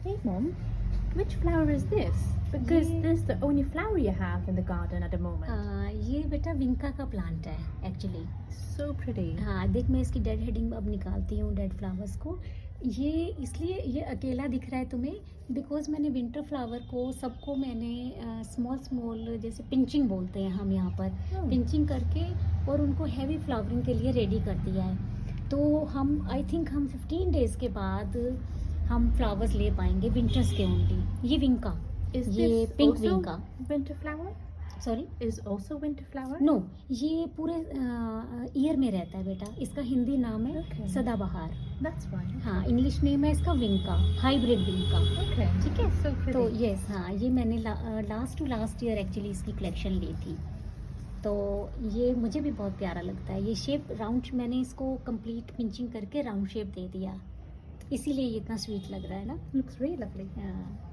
Hey mom, which flower is this? Because ये this is the only flower you have in the garden at the moment. ये बेटा विंका का plant है actually. So pretty. हाँ देख, मैं इसकी डेड हेडिंग अब निकालती हूँ, डेड फ्लावर्स को। ये इसलिए ये अकेला दिख रहा है तुम्हें बिकॉज मैंने विंटर फ्लावर को सबको मैंने स्मॉल स्मॉल जैसे पिंचिंग बोलते हैं हम यहाँ पर, Oh. पिंचिंग करके और उनको हैवी फ्लावरिंग के लिए रेडी कर दिया है। तो हम आई थिंक हम 15 डेज़ के बाद हम फ्लावर्स ले पाएंगे विंटर्स के ओनली। ये विंका, Is ये this pink also vinca, winter flower? Sorry Is also winter flower? No, ये पूरे ईयर में रहता है बेटा। इसका हिंदी नाम है Okay. सदाबहार। That's why. हाँ, इंग्लिश नेम है इसका विंका, हाइब्रिड विंका। Okay. ठीक है, So pretty. तो यस हाँ, ये मैंने लास्ट ईयर एक्चुअली इसकी कलेक्शन ली थी। तो ये मुझे भी बहुत प्यारा लगता है। ये शेप राउंड, मैंने इसको कंप्लीट पिंचिंग करके राउंड शेप दे दिया, इसीलिए ये इतना स्वीट लग रहा है ना। Looks really lovely. हाँ।